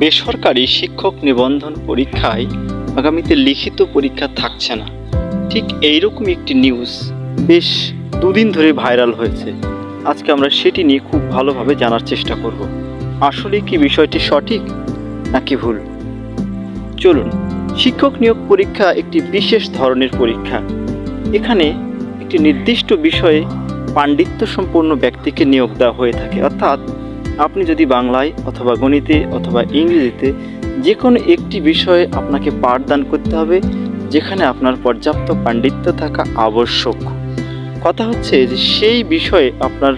বেসরকারি শিক্ষক নিবন্ধন পরীক্ষায় আগামীতে লিখিত পরীক্ষা থাকছে না। ঠিক এইরকম একটি নিউজ বেশ দুদিন ধরে ভাইরাল হয়েছে। আজকে আমরা সেটি নিয়ে খুব ভালোভাবে জানার চেষ্টা করব। আসলে কি বিষয়টি সঠিক নাকি ভুল? চলুন। শিক্ষক নিয়োগ পরীক্ষা একটি বিশেষ ধরনের পরীক্ষা। এখানে একটি নির্দিষ্ট বিষয়ে পাণ্ডিত্য সম্পন্ন ব্যক্তিকে নিয়োগ দেওয়া হয়ে থাকে। অর্থাৎ আপনি যদি বাংলায় অথবা গণিতে অথবা ইংরেজিতে যে কোনো একটি বিষয়ে আপনাকে পাঠদান করতে হবে, যেখানে আপনার পর্যাপ্ত পাণ্ডিত্য থাকা আবশ্যক। কথা হচ্ছে যে সেই বিষয়ে আপনার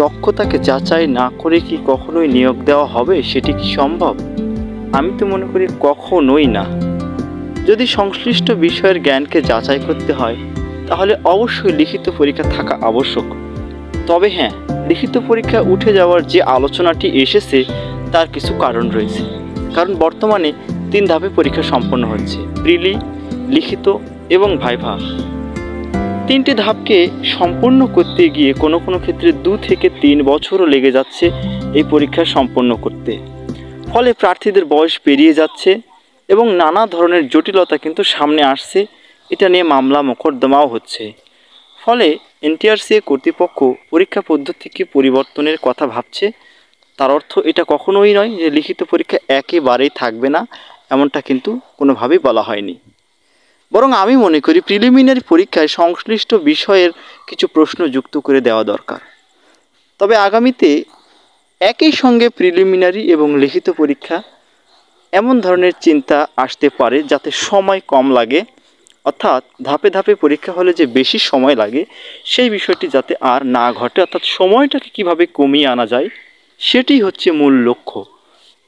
দক্ষতাকে যাচাই না করে কি কখনোই নিয়োগ দেওয়া হবে? সেটি কি সম্ভব? আমি তো মনে করি কখনোই না। যদি সংশ্লিষ্ট বিষয়ের জ্ঞানকে যাচাই করতে হয় তাহলে অবশ্যই লিখিত পরীক্ষা থাকা আবশ্যক। তবে হ্যাঁ, লিখিত পরীক্ষা উঠে যাওয়ার যে আলোচনাটি এসেছে তার কিছু কারণ রয়েছে। কারণ বর্তমানে 3 ধাপে পরীক্ষা সম্পন্ন হচ্ছে: প্রিলি, লিখিত এবং ভাইভা। 3টি ধাপকে সম্পন্ন করতে গিয়ে কোনো কোনো ক্ষেত্রে 2 থেকে 3 বছরও লেগে যাচ্ছে এই পরীক্ষা সম্পন্ন করতে। ফলে প্রার্থীদের বয়স পেরিয়ে যাচ্ছে এবং নানা ধরনের জটিলতা কিন্তু সামনে আসছে। এটা নিয়ে মামলা মোকদ্দমাও হচ্ছে। ফলে এনটিআরসি কর্তৃপক্ষ পরীক্ষা পদ্ধতিকে পরিবর্তনের কথা ভাবছে। তার অর্থ এটা কখনোই নয় যে লিখিত পরীক্ষা একেবারেই থাকবে না, এমনটা কিন্তু কোনোভাবেই বলা হয়নি। বরং আমি মনে করি প্রিলিমিনারি পরীক্ষায় সংশ্লিষ্ট বিষয়ের কিছু প্রশ্ন যুক্ত করে দেওয়া দরকার। তবে আগামীতে একই সঙ্গে প্রিলিমিনারি এবং লিখিত পরীক্ষা এমন ধরনের চিন্তা আসতে পারে যাতে সময় কম লাগে। অর্থাৎ ধাপে ধাপে পরীক্ষা হলে যে বেশি সময় লাগে সেই বিষয়টি যাতে আর না ঘটে। অর্থাৎ সময়টাকে কিভাবে কমিয়ে আনা যায় সেটি হচ্ছে মূল লক্ষ্য।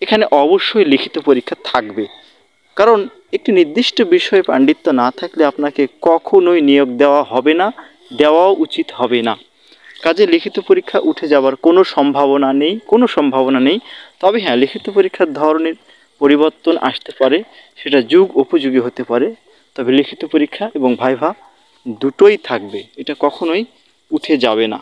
এখানে অবশ্যই লিখিত পরীক্ষা থাকবে, কারণ একটি নির্দিষ্ট বিষয়ে পাণ্ডিত্য না থাকলে আপনাকে কখনোই নিয়োগ দেওয়া হবে না, দেওয়াও উচিত হবে না। কাজে লিখিত পরীক্ষা উঠে যাওয়ার কোনো সম্ভাবনা নেই। তবে হ্যাঁ, লিখিত পরীক্ষার ধরনের পরিবর্তন আসতে পারে, সেটা যুগ উপযোগী হতে পারে। তবে লিখিত পরীক্ষা এবং ভাইভা দুটোই থাকবে, এটা কখনোই উঠে যাবে না।